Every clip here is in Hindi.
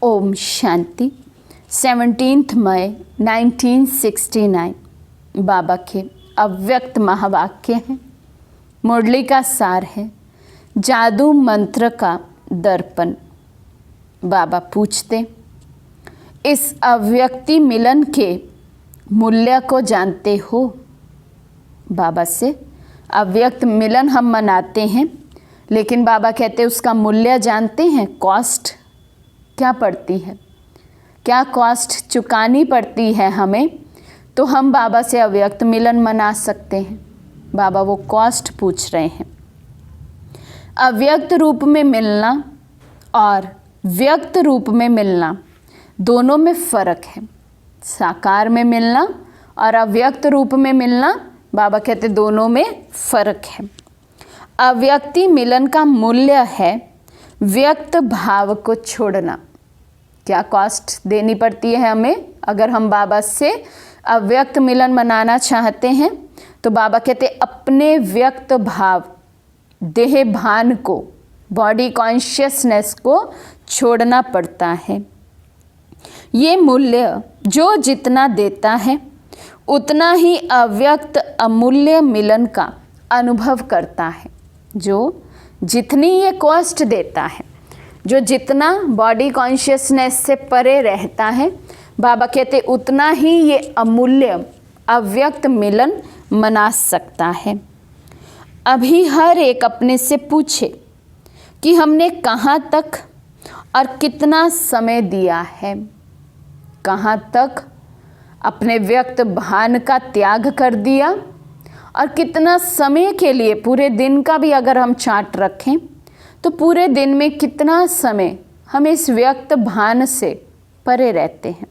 ओम शांति। 17 मई 1969 बाबा के अव्यक्त महावाक्य हैं। मुरली का सार है जादू मंत्र का दर्पण। बाबा पूछते, इस अव्यक्ति मिलन के मूल्य को जानते हो? बाबा से अव्यक्त मिलन हम मनाते हैं, लेकिन बाबा कहते हैं उसका मूल्य जानते हैं? कॉस्ट क्या पड़ती है, क्या कॉस्ट चुकानी पड़ती है हमें, तो हम बाबा से अव्यक्त मिलन मना सकते हैं। बाबा वो कॉस्ट पूछ रहे हैं। अव्यक्त रूप में मिलना और व्यक्त रूप में मिलना दोनों में फ़र्क है। साकार में मिलना और अव्यक्त रूप में मिलना, बाबा कहते दोनों में फ़र्क है। अव्यक्ति मिलन का मूल्य है व्यक्त भाव को छोड़ना। क्या कॉस्ट देनी पड़ती है हमें अगर हम बाबा से अव्यक्त मिलन मनाना चाहते हैं? तो बाबा कहते अपने व्यक्त भाव, देह भान को, बॉडी कॉन्शियसनेस को छोड़ना पड़ता है। ये मूल्य जो जितना देता है उतना ही अव्यक्त अमूल्य मिलन का अनुभव करता है। जो जितनी ये कॉस्ट देता है, जो जितना बॉडी कॉन्शियसनेस से परे रहता है, बाबा कहते उतना ही ये अमूल्य अव्यक्त मिलन मना सकता है। अभी हर एक अपने से पूछे कि हमने कहाँ तक और कितना समय दिया है, कहाँ तक अपने व्यक्त भान का त्याग कर दिया और कितना समय के लिए, पूरे दिन का भी अगर हम चार्ट रखें तो पूरे दिन में कितना समय हम इस व्यक्त भान से परे रहते हैं।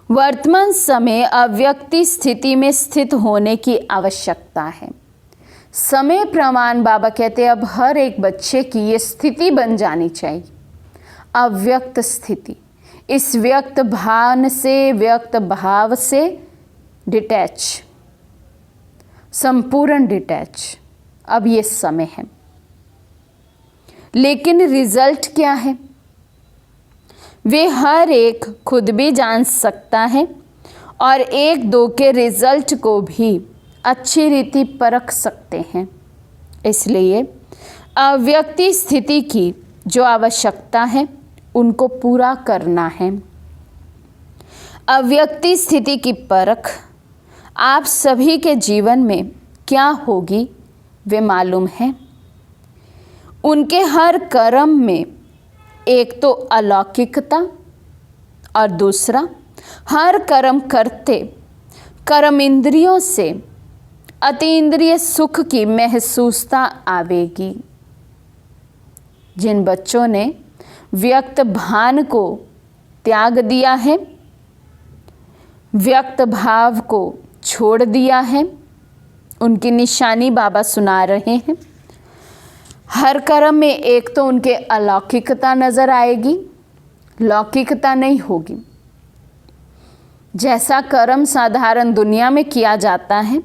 वर्तमान समय अव्यक्ति स्थिति में स्थित होने की आवश्यकता है। समय प्रमाण बाबा कहते हैं अब हर एक बच्चे की ये स्थिति बन जानी चाहिए, अव्यक्त स्थिति। इस व्यक्त भान से, व्यक्त भाव से डिटैच, संपूर्ण डिटैच, अब ये समय है। लेकिन रिजल्ट क्या है वे हर एक खुद भी जान सकता है और एक दो के रिजल्ट को भी अच्छी रीति परख सकते हैं। इसलिए अव्यक्ति स्थिति की जो आवश्यकता है उनको पूरा करना है। अव्यक्ति स्थिति की परख आप सभी के जीवन में क्या होगी वे मालूम है। उनके हर कर्म में एक तो अलौकिकता और दूसरा हर कर्म करते कर्म इंद्रियों से अतीन्द्रिय सुख की महसूसता आवेगी। जिन बच्चों ने व्यक्त भान को त्याग दिया है, व्यक्त भाव को छोड़ दिया है, उनकी निशानी बाबा सुना रहे हैं। हर कर्म में एक तो उनके अलौकिकता नजर आएगी, लौकिकता नहीं होगी। जैसा कर्म साधारण दुनिया में किया जाता है,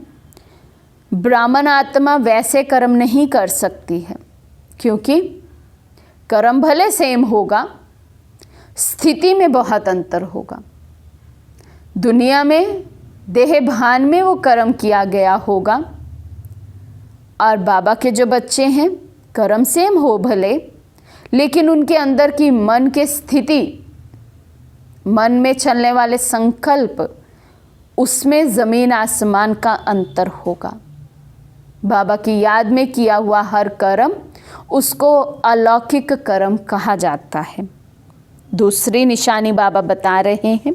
ब्राह्मण आत्मा वैसे कर्म नहीं कर सकती है, क्योंकि कर्म भले सेम होगा, स्थिति में बहुत अंतर होगा। दुनिया में देह भान में वो कर्म किया गया होगा और बाबा के जो बच्चे हैं कर्म सेम हो भले, लेकिन उनके अंदर की मन की स्थिति, मन में चलने वाले संकल्प, उसमें ज़मीन आसमान का अंतर होगा। बाबा की याद में किया हुआ हर कर्म उसको अलौकिक कर्म कहा जाता है। दूसरी निशानी बाबा बता रहे हैं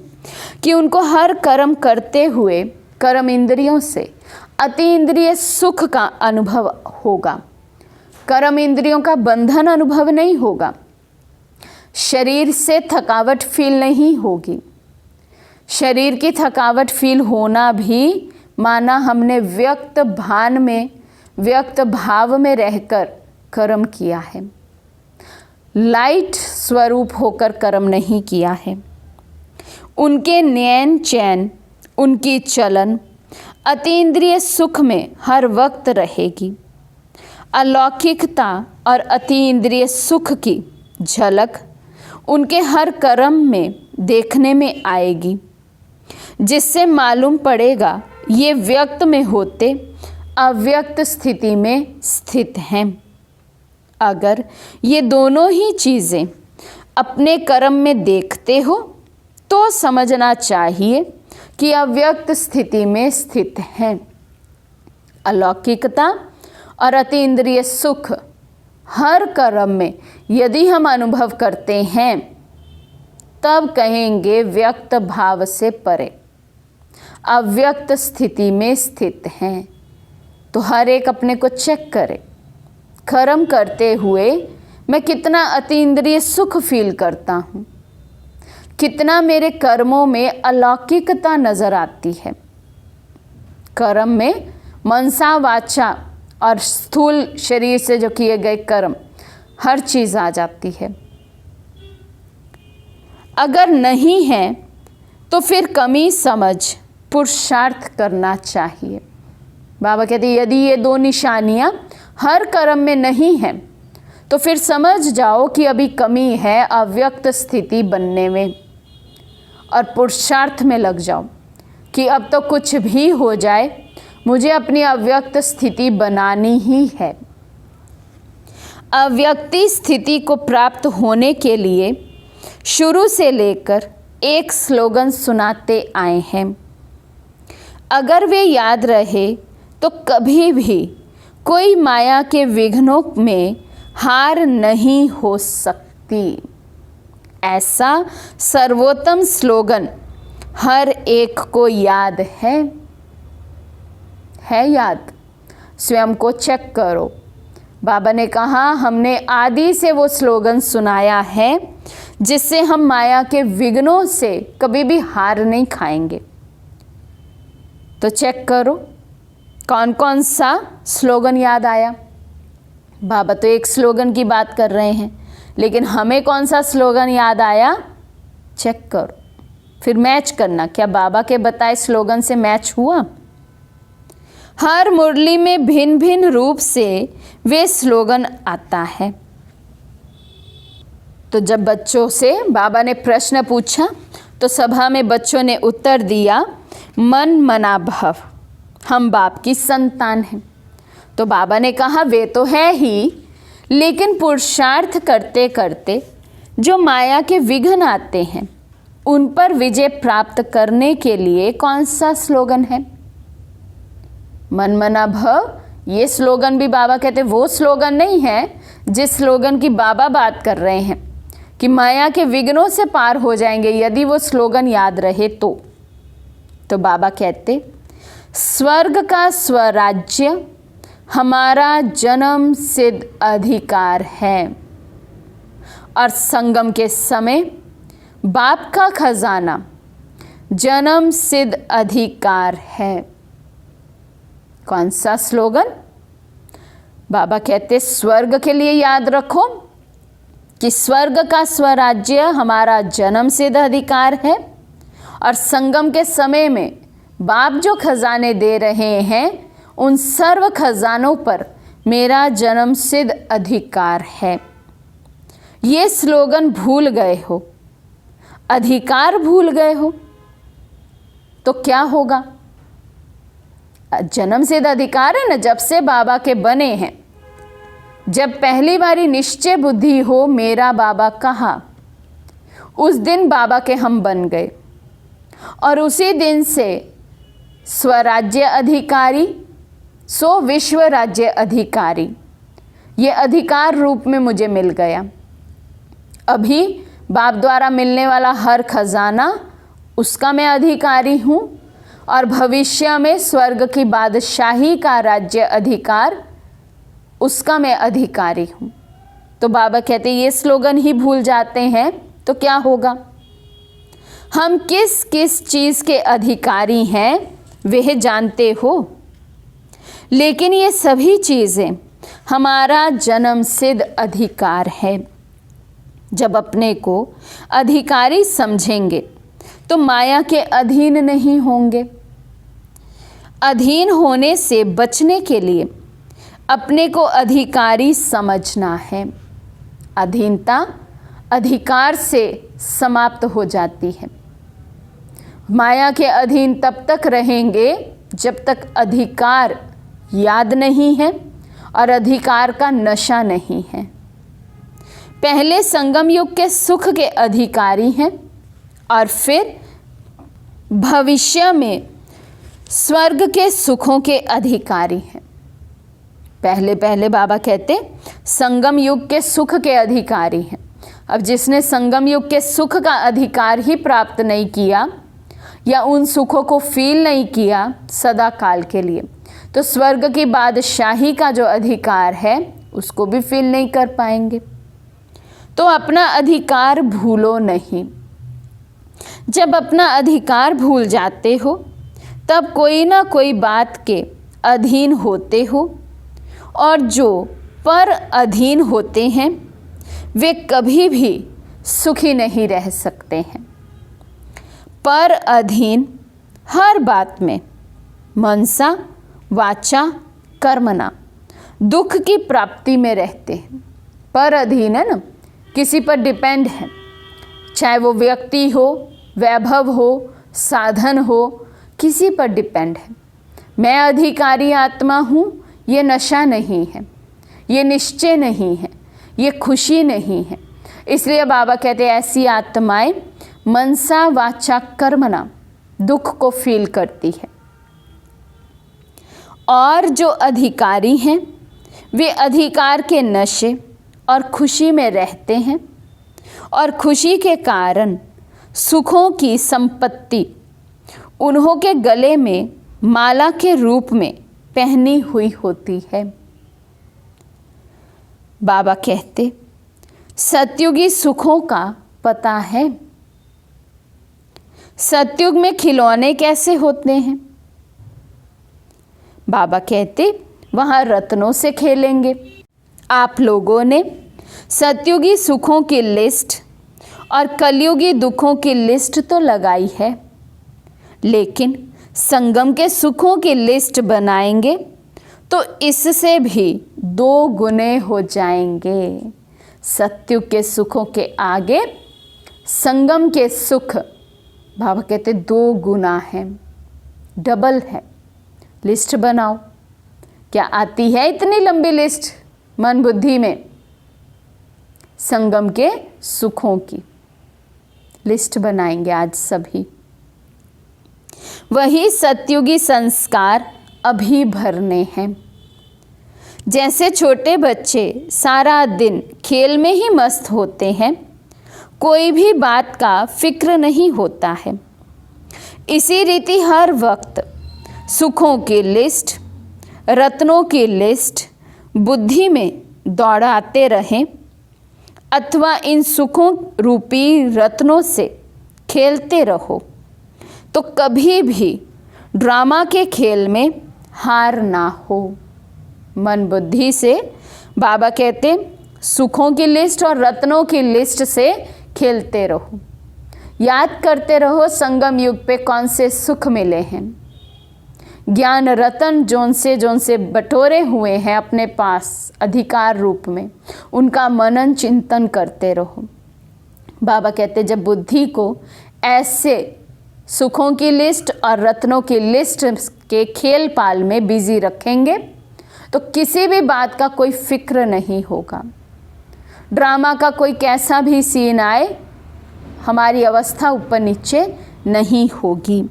कि उनको हर कर्म करते हुए कर्म इंद्रियों से अतीन्द्रिय सुख का अनुभव होगा। कर्म इंद्रियों का बंधन अनुभव नहीं होगा। शरीर से थकावट फील नहीं होगी। शरीर की थकावट फील होना भी माना हमने व्यक्त भान में, व्यक्त भाव में रहकर कर्म किया है, लाइट स्वरूप होकर कर्म नहीं किया है। उनके नैन चैन, उनकी चलन अतीन्द्रिय सुख में हर वक्त रहेगी। अलौकिकता और अतीन्द्रिय सुख की झलक उनके हर कर्म में देखने में आएगी, जिससे मालूम पड़ेगा ये व्यक्त में होते अव्यक्त स्थिति में स्थित हैं। अगर ये दोनों ही चीज़ें अपने कर्म में देखते हो तो समझना चाहिए कि अव्यक्त स्थिति में स्थित हैं। अलौकिकता और अतीन्द्रिय सुख हर कर्म में यदि हम अनुभव करते हैं तब कहेंगे व्यक्त भाव से परे, अव्यक्त स्थिति में स्थित हैं। तो हर एक अपने को चेक करे, कर्म करते हुए मैं कितना अतीन्द्रिय सुख फील करता हूँ, कितना मेरे कर्मों में अलौकिकता नजर आती है। कर्म में मनसा वाचा और स्थूल शरीर से जो किए गए कर्म हर चीज़ आ जाती है। अगर नहीं है तो फिर कमी समझ पुरुषार्थ करना चाहिए। बाबा कहते यदि ये दो निशानियाँ हर कर्म में नहीं हैं तो फिर समझ जाओ कि अभी कमी है अव्यक्त स्थिति बनने में, और पुरुषार्थ में लग जाओ कि अब तो कुछ भी हो जाए मुझे अपनी अव्यक्त स्थिति बनानी ही है। अव्यक्ति स्थिति को प्राप्त होने के लिए शुरू से लेकर एक स्लोगन सुनाते आए हैं। अगर वे याद रहे तो कभी भी कोई माया के विघ्नों में हार नहीं हो सकती। ऐसा सर्वोत्तम स्लोगन हर एक को याद है याद? स्वयं को चेक करो। बाबा ने कहा हमने आदि से वो स्लोगन सुनाया है जिससे हम माया के विघ्नों से कभी भी हार नहीं खाएंगे। तो चेक करो कौन कौन सा स्लोगन याद आया। बाबा तो एक स्लोगन की बात कर रहे हैं, लेकिन हमें कौन सा स्लोगन याद आया चेक करो, फिर मैच करना। क्या बाबा के बताए स्लोगन से मैच हुआ? हर मुरली में भिन्न भिन्न रूप से वे स्लोगन आता है। तो जब बच्चों से बाबा ने प्रश्न पूछा तो सभा में बच्चों ने उत्तर दिया, मन मना भव, हम बाप की संतान हैं। तो बाबा ने कहा वे तो है ही, लेकिन पुरुषार्थ करते करते जो माया के विघ्न आते हैं उन पर विजय प्राप्त करने के लिए कौन सा स्लोगन है? मन मना भव। ये स्लोगन भी बाबा कहते वो स्लोगन नहीं है जिस स्लोगन की बाबा बात कर रहे हैं कि माया के विघ्नों से पार हो जाएंगे यदि वो स्लोगन याद रहे तो बाबा कहते स्वर्ग का स्वराज्य हमारा जन्म सिद्ध अधिकार है, और संगम के समय बाप का खजाना जन्म सिद्ध अधिकार है। कौन सा स्लोगन? बाबा कहते स्वर्ग के लिए याद रखो कि स्वर्ग का स्वराज्य हमारा जन्म सिद्ध अधिकार है, और संगम के समय में बाप जो खजाने दे रहे हैं उन सर्व खजानों पर मेरा जन्म सिद्ध अधिकार है। ये स्लोगन भूल गए हो, अधिकार भूल गए हो तो क्या होगा? जन्म सिद्ध अधिकार है ना, जब से बाबा के बने हैं, जब पहली बारी निश्चय बुद्धि हो मेरा बाबा कहा, उस दिन बाबा के हम बन गए, और उसी दिन से स्वराज्य अधिकारी सो विश्व राज्य अधिकारी ये अधिकार रूप में मुझे मिल गया। अभी बाप द्वारा मिलने वाला हर खजाना उसका मैं अधिकारी हूँ, और भविष्य में स्वर्ग की बादशाही का राज्य अधिकार उसका मैं अधिकारी हूँ। तो बाबा कहते ये स्लोगन ही भूल जाते हैं तो क्या होगा? हम किस किस चीज़ के अधिकारी हैं वह जानते हो, लेकिन ये सभी चीज़ें हमारा जन्म सिद्ध अधिकार है। जब अपने को अधिकारी समझेंगे तो माया के अधीन नहीं होंगे। अधीन होने से बचने के लिए अपने को अधिकारी समझना है। अधीनता अधिकार से समाप्त हो जाती है। माया के अधीन तब तक रहेंगे जब तक अधिकार याद नहीं है और अधिकार का नशा नहीं है। पहले संगम युग के सुख के अधिकारी हैं और फिर भविष्य में स्वर्ग के सुखों के अधिकारी हैं। पहले पहले बाबा कहते संगम युग के सुख के अधिकारी हैं। अब जिसने संगम युग के सुख का अधिकार ही प्राप्त नहीं किया या उन सुखों को फील नहीं किया सदा काल के लिए, तो स्वर्ग की बादशाही का जो अधिकार है उसको भी फील नहीं कर पाएंगे। तो अपना अधिकार भूलो नहीं। जब अपना अधिकार भूल जाते हो तब कोई ना कोई बात के अधीन होते हो, और जो पर अधीन होते हैं वे कभी भी सुखी नहीं रह सकते हैं। पर अधीन हर बात में मनसा वाचा कर्मणा दुख की प्राप्ति में रहते हैं। पर अधीन है ना, किसी पर डिपेंड है, चाहे वो व्यक्ति हो, वैभव हो, साधन हो, किसी पर डिपेंड है। मैं अधिकारी आत्मा हूँ, ये नशा नहीं है, ये निश्चय नहीं है, ये खुशी नहीं है। इसलिए बाबा कहते हैं ऐसी आत्माएं मनसा वाचा कर्मणा दुख को फील करती है। और जो अधिकारी हैं वे अधिकार के नशे और खुशी में रहते हैं, और खुशी के कारण सुखों की संपत्ति उन्हों के गले में माला के रूप में पहनी हुई होती है। बाबा कहते सतयुगी सुखों का पता है। सतयुग में खिलौने कैसे होते हैं? बाबा कहते वहाँ रत्नों से खेलेंगे। आप लोगों ने सतयुगी सुखों की लिस्ट और कलयुगी दुखों की लिस्ट तो लगाई है, लेकिन संगम के सुखों की लिस्ट बनाएंगे तो इससे भी 2 गुने हो जाएंगे। सतयुग के सुखों के आगे संगम के सुख बाबा कहते 2 गुना है, डबल है। लिस्ट बनाओ। क्या आती है इतनी लंबी लिस्ट मन बुद्धि में? संगम के सुखों की लिस्ट बनाएंगे आज सभी। वही सतयुगी संस्कार अभी भरने हैं। जैसे छोटे बच्चे सारा दिन खेल में ही मस्त होते हैं, कोई भी बात का फिक्र नहीं होता है, इसी रीति हर वक्त सुखों की लिस्ट, रत्नों की लिस्ट बुद्धि में दौड़ाते रहें अथवा इन सुखों रूपी रत्नों से खेलते रहो तो कभी भी ड्रामा के खेल में हार ना हो। मन बुद्धि से बाबा कहते सुखों की लिस्ट और रत्नों की लिस्ट से खेलते रहो। याद करते रहो संगम युग पे कौन से सुख मिले हैं। ज्ञान रतन जोन से बटोरे हुए हैं अपने पास अधिकार रूप में, उनका मनन चिंतन करते रहो। बाबा कहते जब बुद्धि को ऐसे सुखों की लिस्ट और रत्नों की लिस्ट के खेल पाल में बिजी रखेंगे तो किसी भी बात का कोई फिक्र नहीं होगा। ड्रामा का कोई कैसा भी सीन आए हमारी अवस्था ऊपर नीचे नहीं होगी।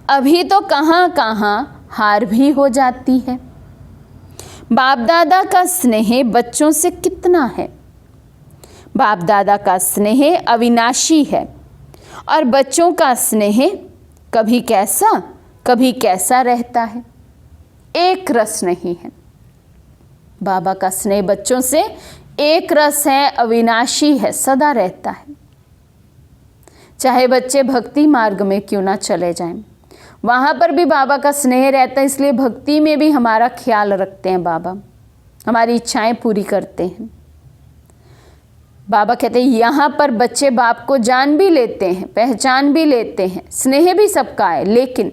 अभी तो कहाँ कहाँ हार भी हो जाती है। बाप दादा का स्नेह बच्चों से कितना है। बाप दादा का स्नेह अविनाशी है और बच्चों का स्नेह कभी कैसा रहता है, एक रस नहीं है। बाबा का स्नेह बच्चों से एक रस है, अविनाशी है, सदा रहता है। चाहे बच्चे भक्ति मार्ग में क्यों ना चले जाएं, वहाँ पर भी बाबा का स्नेह रहता है। इसलिए भक्ति में भी हमारा ख्याल रखते हैं बाबा, हमारी इच्छाएं पूरी करते हैं। बाबा कहते हैं यहाँ पर बच्चे बाप को जान भी लेते हैं, पहचान भी लेते हैं, स्नेह भी सबका है, लेकिन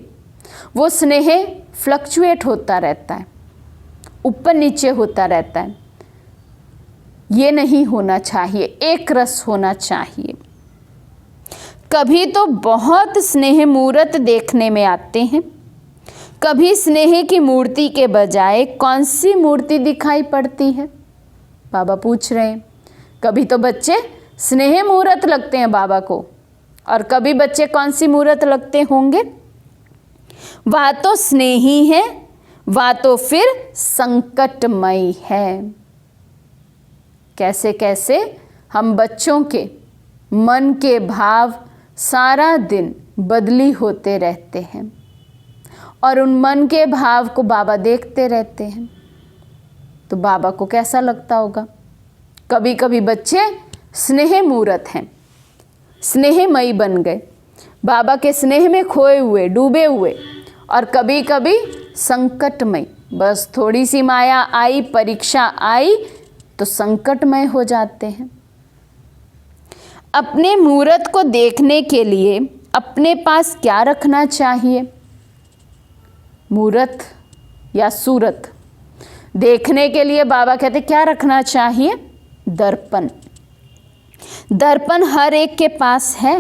वो स्नेह फ्लक्चुएट होता रहता है, ऊपर नीचे होता रहता है। ये नहीं होना चाहिए, एक रस होना चाहिए। कभी तो बहुत स्नेह मूर्त देखने में आते हैं, कभी स्नेह की मूर्ति के बजाय कौन सी मूर्ति दिखाई पड़ती है? बाबा पूछ रहे हैं। कभी तो बच्चे स्नेह मूर्त लगते हैं बाबा को, और कभी बच्चे कौन सी मूर्त लगते होंगे? वह तो स्नेही है, वह तो फिर संकटमयी है। कैसे कैसे हम बच्चों के मन के भाव सारा दिन बदली होते रहते हैं, और उन मन के भाव को बाबा देखते रहते हैं। तो बाबा को कैसा लगता होगा? कभी कभी बच्चे स्नेह मूर्त हैं, स्नेहमयी बन गए, बाबा के स्नेह में खोए हुए, डूबे हुए, और कभी कभी संकटमय, बस थोड़ी सी माया आई, परीक्षा आई तो संकटमय हो जाते हैं। अपने मूर्त को देखने के लिए अपने पास क्या रखना चाहिए? मूर्त या सूरत देखने के लिए बाबा कहते क्या रखना चाहिए? दर्पण। दर्पण हर एक के पास है।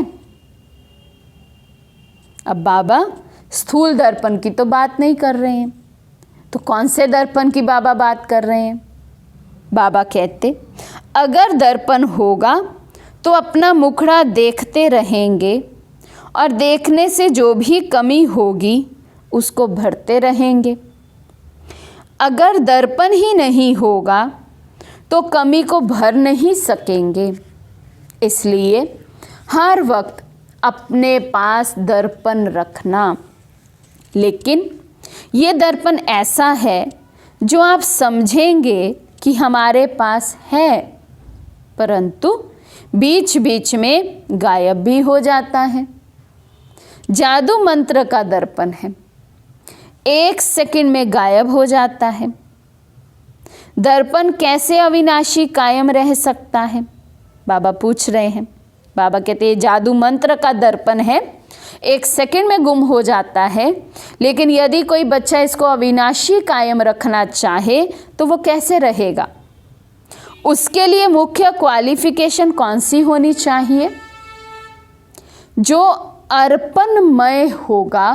अब बाबा स्थूल दर्पण की तो बात नहीं कर रहे हैं, तो कौन से दर्पण की बाबा बात कर रहे हैं? बाबा कहते अगर दर्पण होगा तो अपना मुखड़ा देखते रहेंगे, और देखने से जो भी कमी होगी उसको भरते रहेंगे। अगर दर्पण ही नहीं होगा तो कमी को भर नहीं सकेंगे। इसलिए हर वक्त अपने पास दर्पण रखना। लेकिन ये दर्पण ऐसा है जो आप समझेंगे कि हमारे पास है, परंतु बीच बीच में गायब भी हो जाता है। जादू मंत्र का दर्पण है, 1 सेकंड में गायब हो जाता है। दर्पण कैसे अविनाशी कायम रह सकता है? बाबा पूछ रहे हैं। बाबा कहते हैं जादू मंत्र का दर्पण है, 1 सेकंड में गुम हो जाता है, लेकिन यदि कोई बच्चा इसको अविनाशी कायम रखना चाहे तो वो कैसे रहेगा? उसके लिए मुख्य क्वालिफिकेशन कौन सी होनी चाहिए? जो अर्पणमय होगा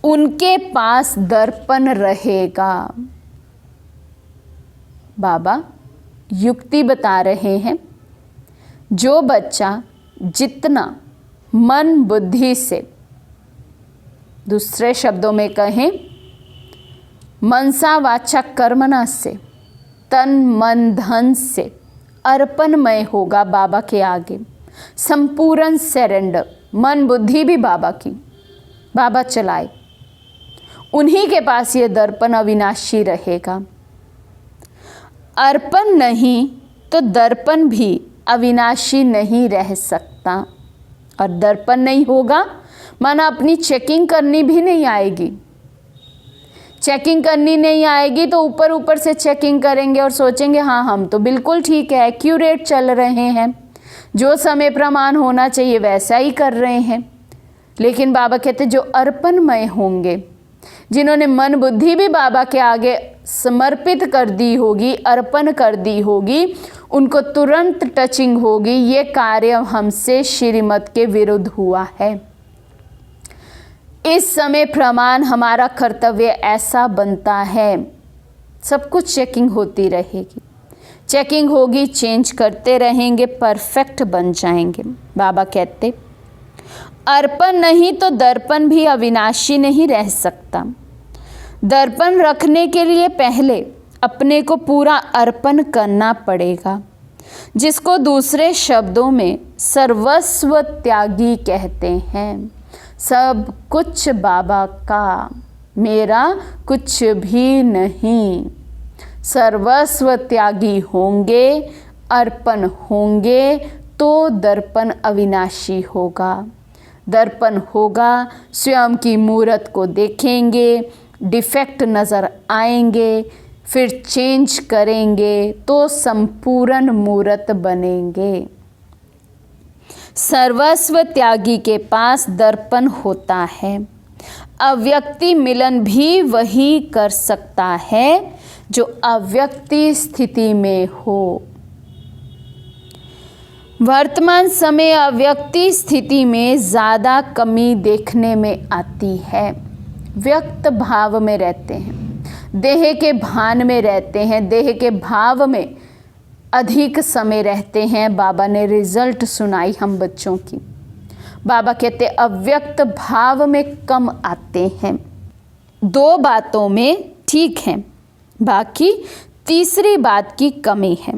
उनके पास दर्पण रहेगा। बाबा युक्ति बता रहे हैं, जो बच्चा जितना मन बुद्धि से, दूसरे शब्दों में कहें मनसा वाचा कर्मणा से, तन मन धन से अर्पणमय होगा बाबा के आगे, संपूर्ण सरेंडर, मन बुद्धि भी बाबा की, बाबा चलाए, उन्हीं के पास ये दर्पण अविनाशी रहेगा। अर्पण नहीं तो दर्पण भी अविनाशी नहीं रह सकता, और दर्पण नहीं होगा माना अपनी चेकिंग करनी भी नहीं आएगी। चेकिंग करनी नहीं आएगी तो ऊपर ऊपर से चेकिंग करेंगे और सोचेंगे हाँ हम तो बिल्कुल ठीक है, एक्यूरेट चल रहे हैं, जो समय प्रमाण होना चाहिए वैसा ही कर रहे हैं। लेकिन बाबा कहते जो अर्पणमय होंगे, जिन्होंने मन बुद्धि भी बाबा के आगे समर्पित कर दी होगी, अर्पण कर दी होगी, उनको तुरंत टचिंग होगी, ये कार्य हमसे श्रीमत के विरुद्ध हुआ है। इस समय प्रमाण हमारा कर्तव्य ऐसा बनता है, सब कुछ चेकिंग होती रहेगी, चेकिंग होगी, चेंज करते रहेंगे, परफेक्ट बन जाएंगे। बाबा कहते अर्पण नहीं तो दर्पण भी अविनाशी नहीं रह सकता। दर्पण रखने के लिए पहले अपने को पूरा अर्पण करना पड़ेगा, जिसको दूसरे शब्दों में सर्वस्व त्यागी कहते हैं। सब कुछ बाबा का, मेरा कुछ भी नहीं। सर्वस्व त्यागी होंगे, अर्पण होंगे तो दर्पण अविनाशी होगा। दर्पण होगा, स्वयं की मूर्त को देखेंगे, डिफेक्ट नज़र आएंगे, फिर चेंज करेंगे तो संपूर्ण मूर्त बनेंगे। सर्वस्व त्यागी के पास दर्पण होता है, अव्यक्ति मिलन भी वही कर सकता है जो अव्यक्ति स्थिति में हो। वर्तमान समय अव्यक्ति स्थिति में ज़्यादा कमी देखने में आती है। व्यक्त भाव में रहते हैं, देह के भान में रहते हैं, देह के भाव में अधिक समय रहते हैं। बाबा ने रिजल्ट सुनाई हम बच्चों की। बाबा कहते अव्यक्त भाव में कम आते हैं। दो बातों में ठीक है, बाकी तीसरी बात की कमी है।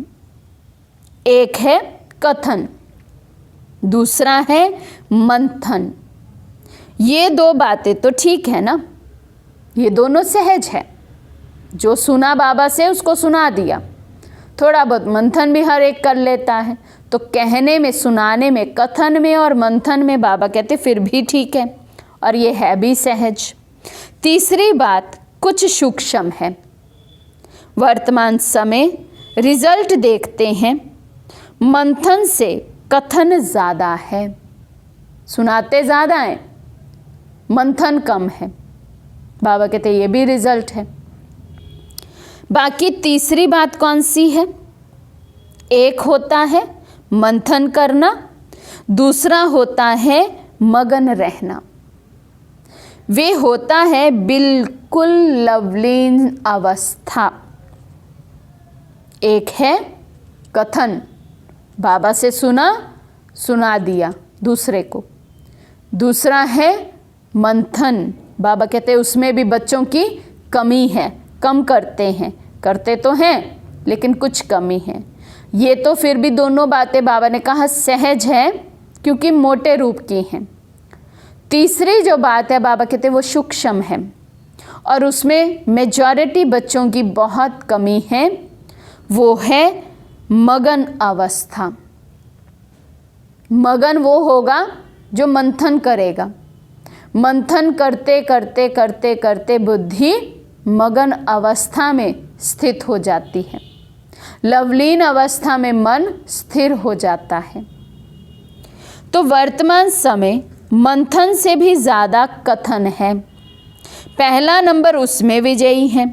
एक है कथन, दूसरा है मंथन। ये दो बातें तो ठीक है ना, ये दोनों सहज है। जो सुना बाबा से उसको सुना दिया, थोड़ा बहुत मंथन भी हर एक कर लेता है। तो कहने में, सुनाने में, कथन में और मंथन में बाबा कहते फिर भी ठीक है, और ये है भी सहज। तीसरी बात कुछ सूक्ष्म है। वर्तमान समय रिजल्ट देखते हैं, मंथन से कथन ज़्यादा है। सुनाते ज़्यादा हैं, मंथन कम है। बाबा कहते ये भी रिजल्ट है। बाकी तीसरी बात कौन सी है? एक होता है मंथन करना, दूसरा होता है मगन रहना। वे होता है बिल्कुल लवलीन अवस्था। एक है कथन, बाबा से सुना दिया दूसरे को। दूसरा है मंथन, बाबा कहते हैं उसमें भी बच्चों की कमी है, कम करते हैं, करते तो हैं लेकिन कुछ कमी है। ये तो फिर भी दोनों बातें बाबा ने कहा सहज है, क्योंकि मोटे रूप की हैं। तीसरी जो बात है बाबा कहते हैं वो सूक्ष्म है, और उसमें मेजॉरिटी बच्चों की बहुत कमी है। वो है मगन अवस्था। मगन वो होगा जो मंथन करेगा। मंथन करते करते करते करते बुद्धि मगन अवस्था में स्थित हो जाती है। लवलीन अवस्था में मन स्थिर हो जाता है। तो वर्तमान समय मंथन से भी ज़्यादा कथन है। पहला नंबर उसमें विजयी है,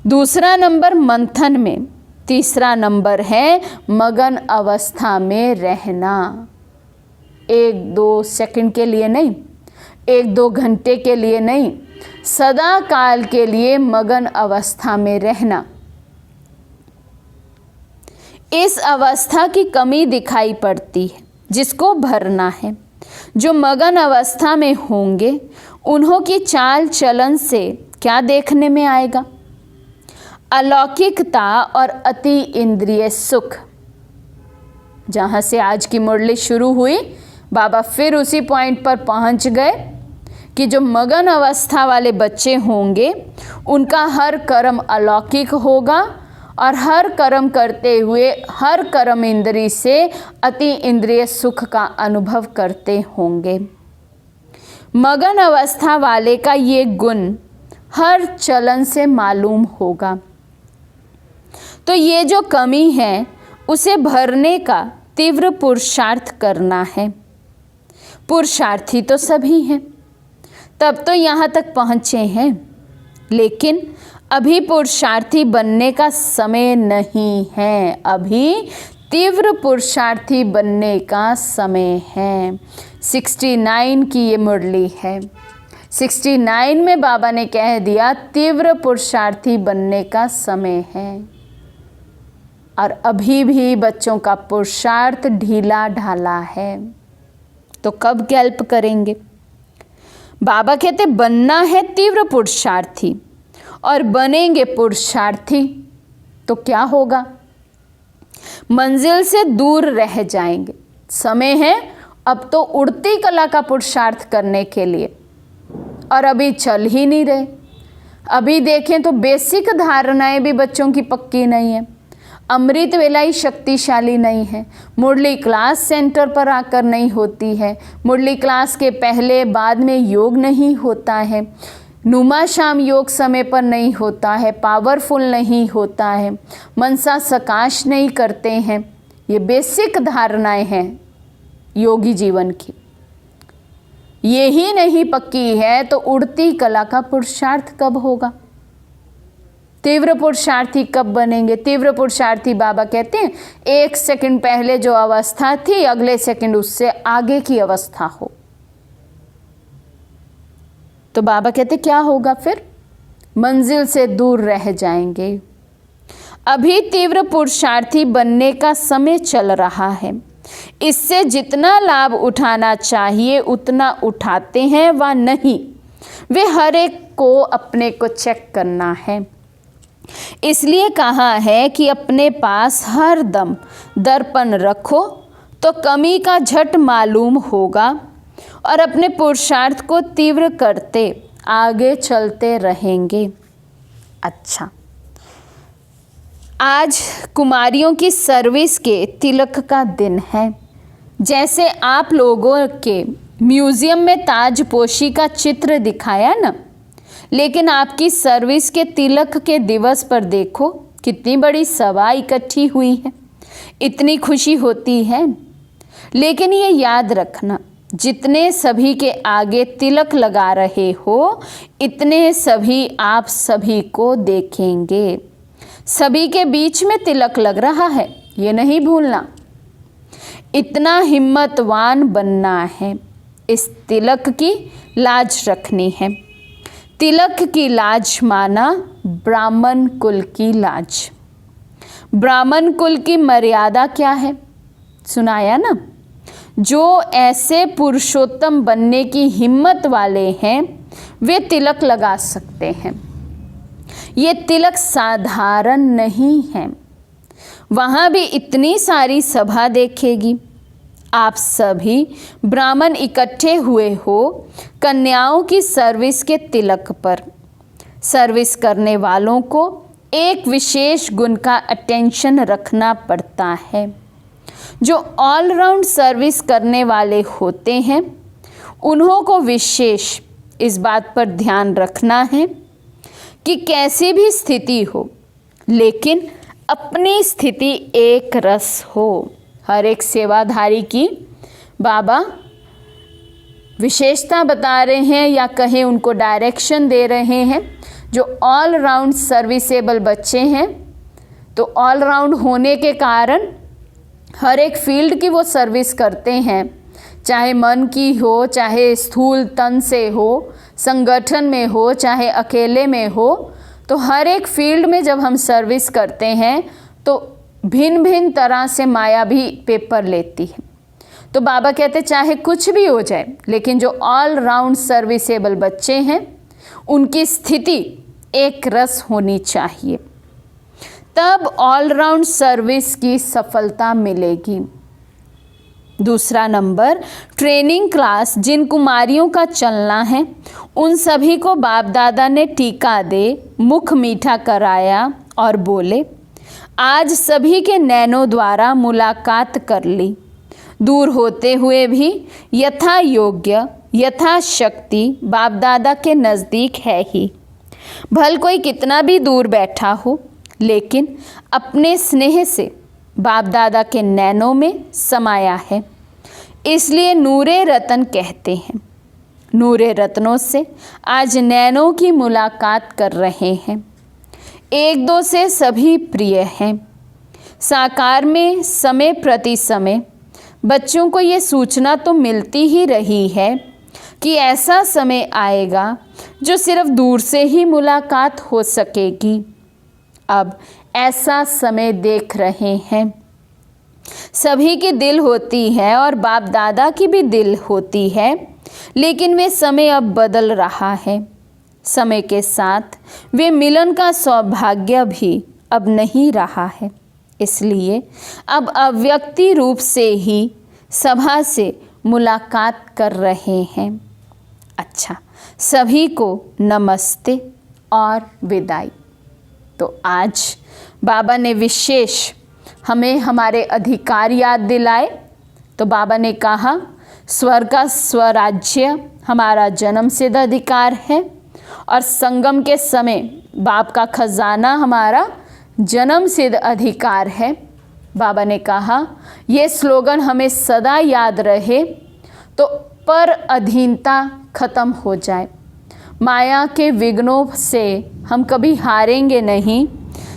दूसरा नंबर मंथन में, तीसरा नंबर है मगन अवस्था में रहना। 1-2 सेकंड के लिए नहीं, 1-2 घंटे के लिए नहीं, सदा काल के लिए मगन अवस्था में रहना। इस अवस्था की कमी दिखाई पड़ती है, जिसको भरना है। जो मगन अवस्था में होंगे उन्हों की चाल चलन से क्या देखने में आएगा? अलौकिकता और अति इंद्रिय सुख। जहाँ से आज की मुरली शुरू हुई, बाबा फिर उसी पॉइंट पर पहुँच गए कि जो मगन अवस्था वाले बच्चे होंगे उनका हर कर्म अलौकिक होगा, और हर कर्म करते हुए हर कर्म इंद्रिय से अति इंद्रिय सुख का अनुभव करते होंगे। मगन अवस्था वाले का ये गुण हर चलन से मालूम होगा। तो ये जो कमी है उसे भरने का तीव्र पुरुषार्थ करना है। पुरुषार्थी तो सभी हैं, तब तो यहाँ तक पहुँचे हैं, लेकिन अभी पुरुषार्थी बनने का समय नहीं है। अभी तीव्र पुरुषार्थी बनने का समय है। 69 की ये मुरली है। 69 में बाबा ने कह दिया तीव्र पुरुषार्थी बनने का समय है, और अभी भी बच्चों का पुरुषार्थ ढीला ढाला है। तो कब हेल्प करेंगे? बाबा कहते बनना है तीव्र पुरुषार्थी, और बनेंगे पुरुषार्थी तो क्या होगा? मंजिल से दूर रह जाएंगे। समय है अब तो उड़ती कला का पुरुषार्थ करने के लिए, और अभी चल ही नहीं रहे। अभी देखें तो बेसिक धारणाएं भी बच्चों की पक्की नहीं है। अमृत वेला ही शक्तिशाली नहीं है। मुरली क्लास सेंटर पर आकर नहीं होती है। मुरली क्लास के पहले बाद में योग नहीं होता है। नुमा शाम योग समय पर नहीं होता है। पावरफुल नहीं होता है। मनसा सकाश नहीं करते हैं। ये बेसिक धारणाएं हैं योगी जीवन की। यही नहीं पक्की है तो उड़ती कला का पुरुषार्थ कब होगा? तीव्र पुरुषार्थी कब बनेंगे? तीव्र पुरुषार्थी बाबा कहते हैं 1 सेकंड पहले जो अवस्था थी अगले सेकंड उससे आगे की अवस्था हो। तो बाबा कहते क्या होगा फिर? मंजिल से दूर रह जाएंगे। अभी तीव्र पुरुषार्थी बनने का समय चल रहा है। इससे जितना लाभ उठाना चाहिए उतना उठाते हैं व नहीं, वे हर एक को अपने को चेक करना है। इसलिए कहा है कि अपने पास हर दम दर्पण रखो तो कमी का झट मालूम होगा और अपने पुरुषार्थ को तीव्र करते आगे चलते रहेंगे। अच्छा, आज कुमारियों की सर्विस के तिलक का दिन है। जैसे आप लोगों के म्यूज़ियम में ताजपोशी का चित्र दिखाया ना, लेकिन आपकी सर्विस के तिलक के दिवस पर देखो कितनी बड़ी सभा इकट्ठी हुई है, इतनी खुशी होती है। लेकिन ये याद रखना, जितने सभी के आगे तिलक लगा रहे हो इतने सभी आप सभी को देखेंगे। सभी के बीच में तिलक लग रहा है, ये नहीं भूलना। इतना हिम्मतवान बनना है, इस तिलक की लाज रखनी है। तिलक की लाज माना ब्राह्मण कुल की लाज। ब्राह्मण कुल की मर्यादा क्या है? सुनाया ना। जो ऐसे पुरुषोत्तम बनने की हिम्मत वाले हैं वे तिलक लगा सकते हैं। ये तिलक साधारण नहीं है। वहाँ भी इतनी सारी सभा देखेगी। आप सभी ब्राह्मण इकट्ठे हुए हो कन्याओं की सर्विस के तिलक पर। सर्विस करने वालों को एक विशेष गुण का अटेंशन रखना पड़ता है। जो ऑलराउंड सर्विस करने वाले होते हैं उन्हों को विशेष इस बात पर ध्यान रखना है कि कैसी भी स्थिति हो लेकिन अपनी स्थिति एक रस हो। हर एक सेवाधारी की बाबा विशेषता बता रहे हैं या कहें उनको डायरेक्शन दे रहे हैं। जो ऑल राउंड सर्विसेबल बच्चे हैं तो ऑल राउंड होने के कारण हर एक फील्ड की वो सर्विस करते हैं, चाहे मन की हो, चाहे स्थूल तन से हो, संगठन में हो, चाहे अकेले में हो। तो हर एक फील्ड में जब हम सर्विस करते हैं तो भिन्न भिन्न तरह से माया भी पेपर लेती है। तो बाबा कहते चाहे कुछ भी हो जाए लेकिन जो ऑल राउंड सर्विसेबल बच्चे हैं उनकी स्थिति एक रस होनी चाहिए, तब ऑल राउंड सर्विस की सफलता मिलेगी। दूसरा नंबर, ट्रेनिंग क्लास जिन कुमारियों का चलना है उन सभी को बाप दादा ने टीका दे मुख मीठा कराया और बोले, आज सभी के नैनों द्वारा मुलाकात कर ली। दूर होते हुए भी यथा योग्य यथा शक्ति बाप दादा के नज़दीक है ही। भल कोई कितना भी दूर बैठा हो लेकिन अपने स्नेह से बाप दादा के नैनों में समाया है, इसलिए नूरे रतन कहते हैं। नूरे रत्नों से आज नैनों की मुलाकात कर रहे हैं। एक दो से सभी प्रिय हैं। साकार में समय प्रति समय बच्चों को ये सूचना तो मिलती ही रही है कि ऐसा समय आएगा जो सिर्फ दूर से ही मुलाकात हो सकेगी। अब ऐसा समय देख रहे हैं। सभी की दिल होती है और बाप दादा की भी दिल होती है, लेकिन वे समय अब बदल रहा है। समय के साथ वे मिलन का सौभाग्य भी अब नहीं रहा है, इसलिए अब अव्यक्ति रूप से ही सभा से मुलाकात कर रहे हैं। अच्छा, सभी को नमस्ते और विदाई। तो आज बाबा ने विशेष हमें हमारे अधिकार याद दिलाए। तो बाबा ने कहा स्वर्ग का स्वराज्य हमारा जन्म सिद्ध अधिकार है और संगम के समय बाप का खजाना हमारा जन्म सिद्ध अधिकार है। बाबा ने कहा ये स्लोगन हमें सदा याद रहे तो पर अधीनता खत्म हो जाए। माया के विघ्नों से हम कभी हारेंगे नहीं,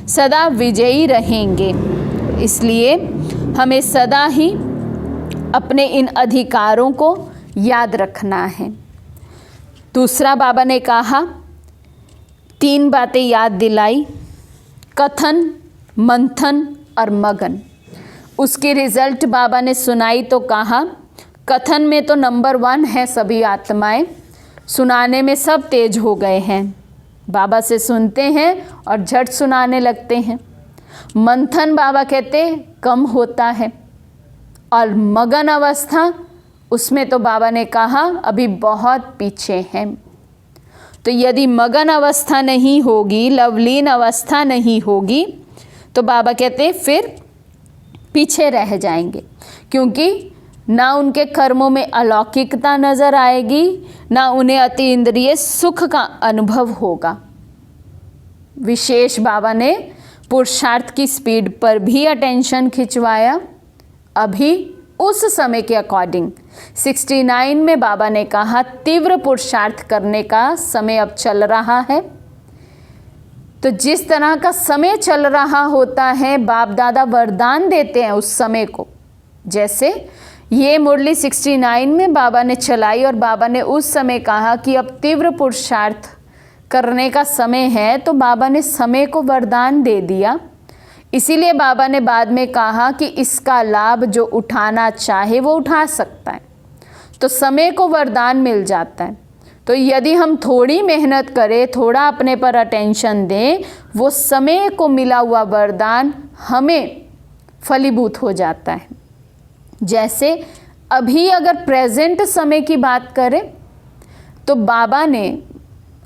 सदा विजयी रहेंगे। इसलिए हमें सदा ही अपने इन अधिकारों को याद रखना है। दूसरा बाबा ने कहा, 3 बातें याद दिलाई, कथन, मंथन और मगन। उसकी रिजल्ट बाबा ने सुनाई तो कहा, कथन में तो नंबर 1 है सभी आत्माएं, सुनाने में सब तेज हो गए हैं, बाबा से सुनते हैं और झट सुनाने लगते हैं। मंथन बाबा कहते कम होता है, और मगन अवस्था उसमें तो बाबा ने कहा अभी बहुत पीछे हैं। तो यदि मगन अवस्था नहीं होगी, लवलीन अवस्था नहीं होगी, तो बाबा कहते फिर पीछे रह जाएंगे, क्योंकि ना उनके कर्मों में अलौकिकता नजर आएगी, ना उन्हें अति इंद्रिय सुख का अनुभव होगा। विशेष बाबा ने पुरुषार्थ की स्पीड पर भी अटेंशन खिंचवाया। अभी उस समय के अकॉर्डिंग 69 में बाबा ने कहा तीव्र पुरुषार्थ करने का समय अब चल रहा है। तो जिस तरह का समय चल रहा होता है, बाप दादा वरदान देते हैं उस समय को। जैसे ये मुरली 69 में बाबा ने चलाई और बाबा ने उस समय कहा कि अब तीव्र पुरुषार्थ करने का समय है, तो बाबा ने समय को वरदान दे दिया। इसीलिए बाबा ने बाद में कहा कि इसका लाभ जो उठाना चाहे वो उठा सकता है। तो समय को वरदान मिल जाता है। तो यदि हम थोड़ी मेहनत करें, थोड़ा अपने पर अटेंशन दें, वो समय को मिला हुआ वरदान हमें फलीभूत हो जाता है। जैसे अभी अगर प्रेजेंट समय की बात करें, तो बाबा ने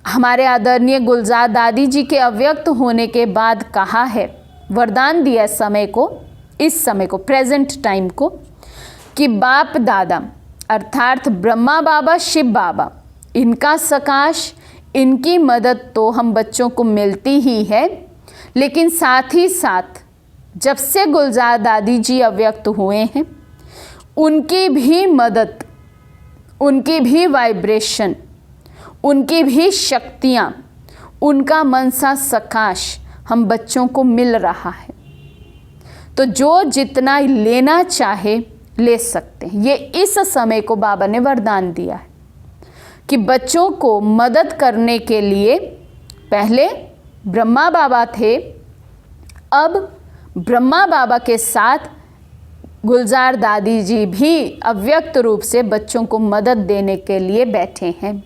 हमारे आदरणीय गुलजार दादी जी के अव्यक्त होने के बाद कहा है, वरदान दिया समय को, इस समय को, प्रेजेंट टाइम को, कि बाप दादा अर्थात ब्रह्मा बाबा, शिव बाबा, इनका सकाश, इनकी मदद तो हम बच्चों को मिलती ही है, लेकिन साथ ही साथ जब से गुलजार दादी जी अव्यक्त हुए हैं, उनकी भी मदद, उनकी भी वाइब्रेशन, उनकी भी शक्तियाँ, उनका मनसा सकाश हम बच्चों को मिल रहा है। तो जो जितना लेना चाहे ले सकते हैं। ये इस समय को बाबा ने वरदान दिया है कि बच्चों को मदद करने के लिए पहले ब्रह्मा बाबा थे, अब ब्रह्मा बाबा के साथ गुलजार दादी जी भी अव्यक्त रूप से बच्चों को मदद देने के लिए बैठे हैं।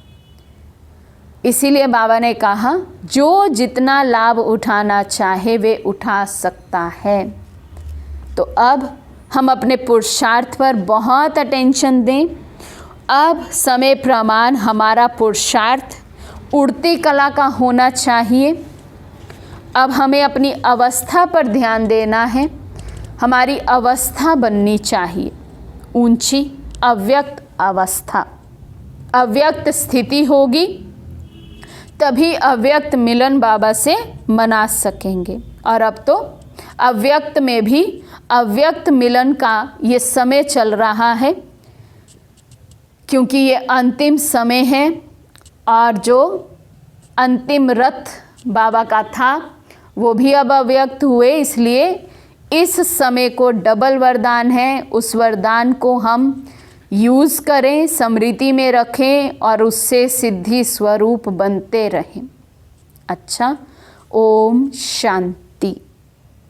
इसीलिए बाबा ने कहा जो जितना लाभ उठाना चाहे वे उठा सकता है। तो अब हम अपने पुरुषार्थ पर बहुत अटेंशन दें। अब समय प्रमाण हमारा पुरुषार्थ उड़ती कला का होना चाहिए। अब हमें अपनी अवस्था पर ध्यान देना है। हमारी अवस्था बननी चाहिए ऊंची, अव्यक्त अवस्था। अव्यक्त स्थिति होगी तभी अव्यक्त मिलन बाबा से मना सकेंगे। और अब तो अव्यक्त में भी अव्यक्त मिलन का ये समय चल रहा है, क्योंकि ये अंतिम समय है और जो अंतिम रथ बाबा का था वो भी अब अव्यक्त हुए। इसलिए इस समय को डबल वरदान है, उस वरदान को हम यूज़ करें, स्मृति में रखें और उससे सिद्धि स्वरूप बनते रहें। अच्छा, ओम शांति।